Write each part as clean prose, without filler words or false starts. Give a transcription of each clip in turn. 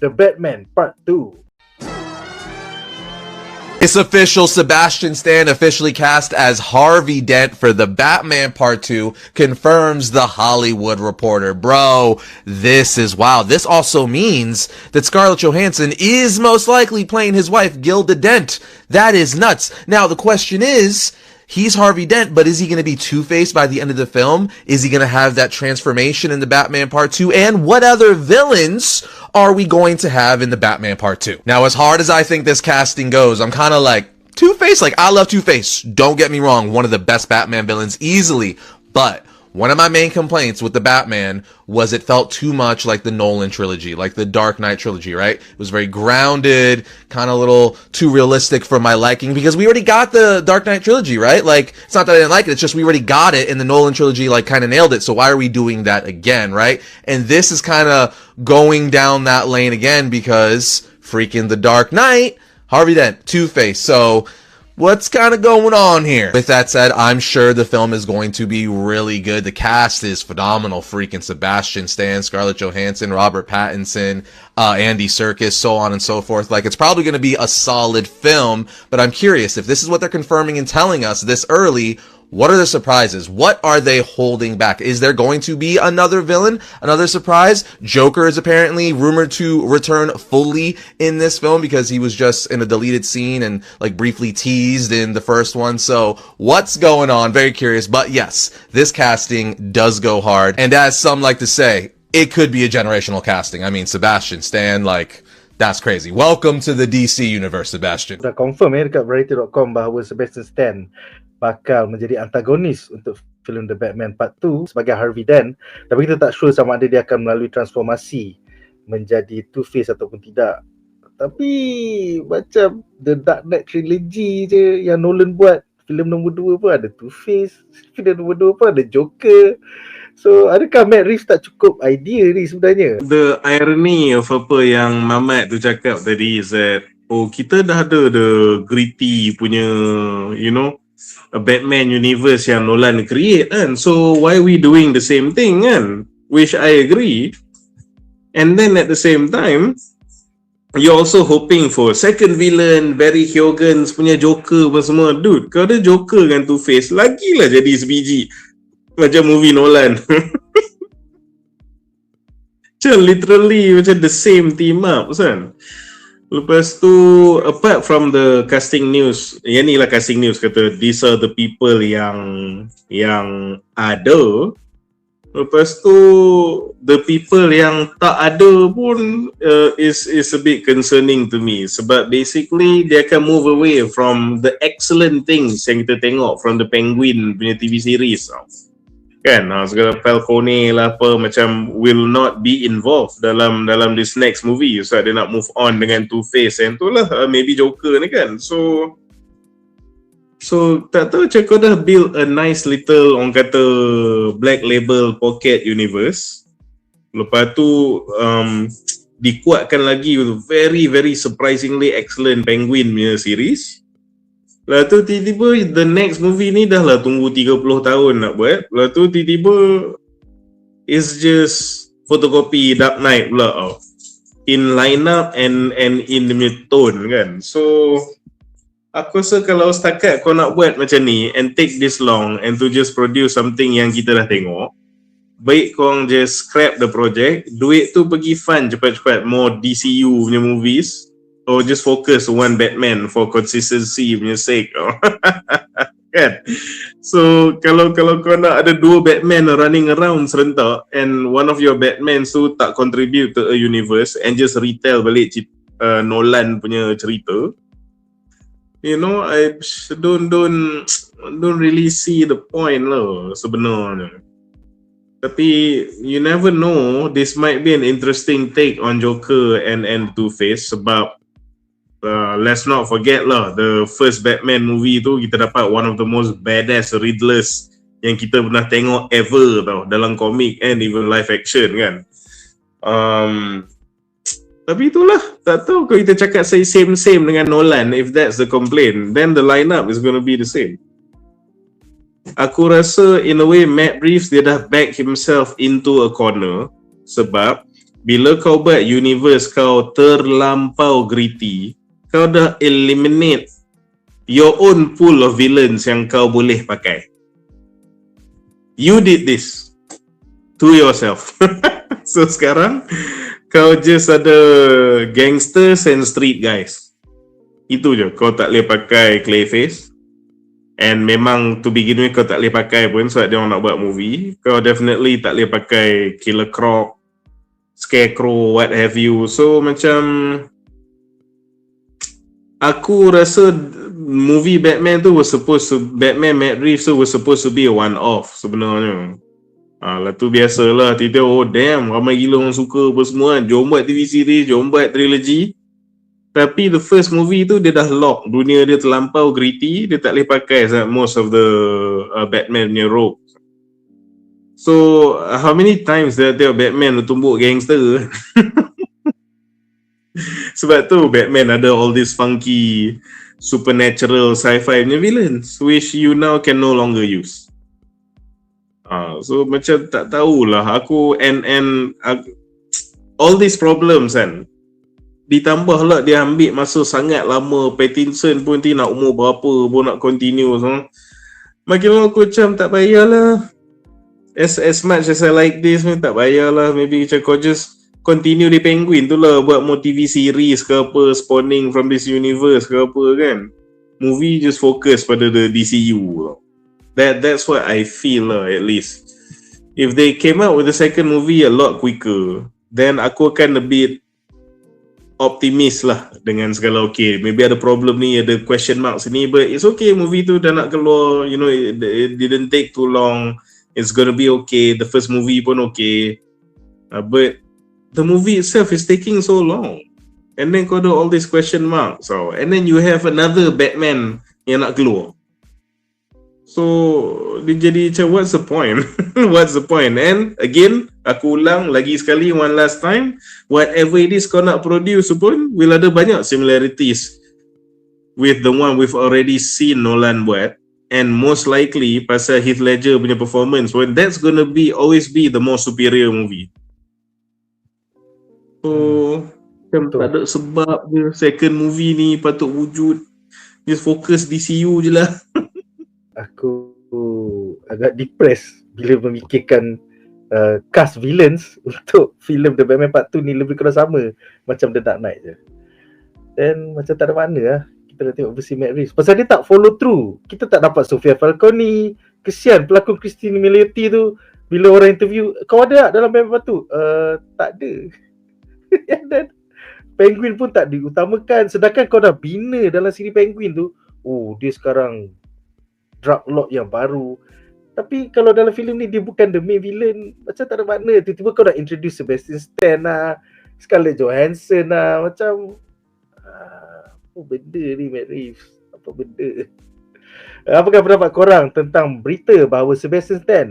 The Batman Part 2. It's official. Sebastian Stan officially cast as Harvey Dent for the Batman Part 2, confirms The Hollywood Reporter. Bro, this is wild. This also means that Scarlett Johansson is most likely playing his wife, Gilda Dent. That is nuts. Now, the question is, he's Harvey Dent, but is he going to be Two-Face by the end of the film? Is he going to have that transformation in the Batman Part 2? And what other villains are we going to have in the Batman Part 2? Now, as hard as I think this casting goes, I'm kind of like, Two-Face, like, I love Two-Face. Don't get me wrong, one of the best Batman villains easily. But one of my main complaints with the Batman was it felt too much like the Nolan trilogy, like the Dark Knight trilogy, right? It was very grounded, kind of a little too realistic for my liking, because we already got the Dark Knight trilogy, right? Like, it's not that I didn't like it, it's just we already got it, and the Nolan trilogy, like, kind of nailed it, so why are we doing that again, right? And this is kind of going down that lane again, because freaking the Dark Knight, Harvey Dent, Two-Face, so what's kind of going on here? With that said, I'm sure the film is going to be really good. The cast is phenomenal. Freaking Sebastian Stan, Scarlett Johansson, Robert Pattinson, Andy Serkis, so on and so forth. Like, it's probably going to be a solid film, but I'm curious if this is what they're confirming and telling us this early. What are the surprises? What are they holding back? Is there going to be another villain? Another surprise? Joker is apparently rumored to return fully in this film because he was just in a deleted scene and like briefly teased in the first one. So what's going on? Very curious. But yes, this casting does go hard. And as some like to say, it could be a generational casting. I mean, Sebastian Stan, like, that's crazy. Welcome to the DC universe, Sebastian. Dah confirm dekat Variety.com bahawa Sebastian Stan bakal menjadi antagonis untuk filem The Batman Part 2 sebagai Harvey Dent, tapi kita tak sure sama ada dia akan melalui transformasi menjadi Two-Face ataupun tidak. Tapi macam The Dark Knight Trilogy je yang Nolan buat, filem nombor 2 pun ada Two-Face, filem nombor 2 pun ada Joker. So adakah Matt Reeves tak cukup idea ni sebenarnya? The irony of apa yang Mamat tu cakap tadi is that kita dah ada the gritty punya, you know, a Batman universe yang Nolan create kan. So why we doing the same thing kan? Which I agree. And then at the same time, you're also hoping for second villain, Barry Keoghan's punya Joker apa semua. Dude, kalau ada Joker kan Two-Face, lagilah jadi sebiji macam movie Nolan. Macam literally macam the same team up kan. Lepas tu, apart from the casting news, yang ni lah casting news kata these are the people yang ada. Lepas tu, the people yang tak ada pun is a bit concerning to me. Sebab basically, dia akan move away from the excellent things yang kita tengok from the Penguin punya TV series. Kan, segala Falcone lah apa macam will not be involved dalam this next movie. So dia nak move on dengan Two-Face and tu lah maybe Joker ni kan. So tak tahu macam kau dah build a nice little orang kata black label pocket universe. Lepas tu dikuatkan lagi with very very surprisingly excellent Penguin punya series. Lepas tu tiba-tiba the next movie ni dah lah tunggu 30 tahun nak buat. Lepas tu tiba-tiba it's just photocopy Dark Knight pula in lineup and in the tone kan. So aku rasa kalau setakat kau nak buat macam ni and take this long and to just produce something yang kita dah tengok, baik korang just scrap the project, duit tu pergi fund cepat-cepat more DCU punya movies, or just focus one Batman for consistency punya sake. Kan? So kalau kau nak ada dua Batman running around serentak and one of your Batman tu tak contribute to a universe and just retell balik Nolan punya cerita, you know, I don't really see the point lah sebenarnya. Tapi you never know, this might be an interesting take on Joker and Two-Face sebab let's not forget lah, the first Batman movie tu kita dapat one of the most badass Riddlers yang kita pernah tengok ever tau, dalam komik and even live action kan. Tapi itulah, tak tahu kalau kita cakap same dengan Nolan, if that's the complaint, then the lineup is going to be the same. Aku rasa in a way Matt Reeves dia dah back himself into a corner sebab bila kau buat universe kau terlampau gritty, kau dah eliminate your own pool of villains yang kau boleh pakai. You did this to yourself. So sekarang kau just ada gangsters and street guys. Itu je. Kau tak boleh pakai Clayface. And memang to begin with kau tak boleh pakai pun sebab dia orang nak buat movie. Kau definitely tak boleh pakai Killer Croc, Scarecrow, what have you. So macam aku rasa movie Batman tu was supposed to, Batman Matt Reeves tu was supposed to be a one-off sebenarnya. Lah tu biasalah, tiba-tiba oh damn ramai gila orang suka apa semua kan. Jom buat TV series, jom buat trilogy. Tapi the first movie tu dia dah lock, dunia dia terlampau gritty, dia tak boleh pakai most of the Batman punya rogue. So how many times dia tengok Batman tumbuk gangster? Sebab tu Batman ada all these funky supernatural sci-fi punya villains which you now can no longer use. So macam tak tahulah aku and all these problems kan. Ditambahlah dia ambil masa sangat lama. Pattinson pun nanti nak umur berapa pun nak continue so. Makin lama aku macam tak payahlah. As much as I like this tak payahlah. Maybe macam kau just continue di Penguin tu lah, buat more TV series ke apa spawning from this universe ke apa kan. Movie just focus pada the DCU. That's what I feel lah at least. If they came out with the second movie a lot quicker, then aku akan a bit optimis lah dengan segala okay. Maybe ada problem ni, ada question mark sini, but it's okay, movie tu dah nak keluar, you know, it didn't take too long. It's gonna be okay. The first movie pun okay. But the movie itself is taking so long. And then kau ada all these question marks. So, and then you have another Batman yang nak keluar. So, dia jadi macam what's the point? What's the point? And again, aku ulang lagi sekali one last time, whatever it is kau nak produce pun will ada banyak similarities with the one we've already seen Nolan buat. And most likely pasal Heath Ledger punya performance, well, that's gonna be always be the more superior movie. So macam tak ada sebab je second movie ni patut wujud. Just fokus DCU je lah. Aku agak depressed bila memikirkan cast villains untuk filem The Batman Part 2 ni lebih kurang sama macam The Dark Knight je. Dan macam tak ada mana lah kita dah tengok versi Matt Reeves. Pasal dia tak follow through. Kita tak dapat Sofia Falcone. Kesian pelakon Christine Milioti tu. Bila orang interview, kau ada tak dalam Batman Part 2? Tak ada. Dan Penguin pun tak diutamakan. Sedangkan kau dah bina dalam siri Penguin tu, oh dia sekarang drug lord yang baru. Tapi kalau dalam filem ni dia bukan the main villain, macam tak ada makna. Tiba-tiba kau dah introduce Sebastian Stan lah, Scarlett Johansson lah. Macam apa benda ni Matt Reeves? Apa benda? Apakah pendapat korang tentang berita bahawa Sebastian Stan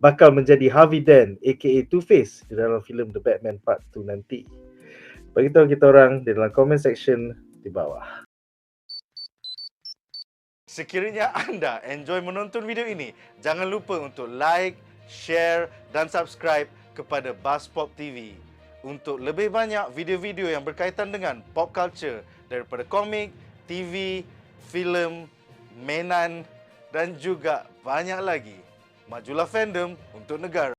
bakal menjadi Harvey Dent aka Two-Face di dalam filem The Batman Part 2 nanti? Beritahu kita orang di dalam comment section di bawah. Sekiranya anda enjoy menonton video ini, jangan lupa untuk like, share dan subscribe kepada BuzzPop TV untuk lebih banyak video-video yang berkaitan dengan pop culture daripada komik, TV, filem, mainan dan juga banyak lagi. Majulah fandom untuk negara.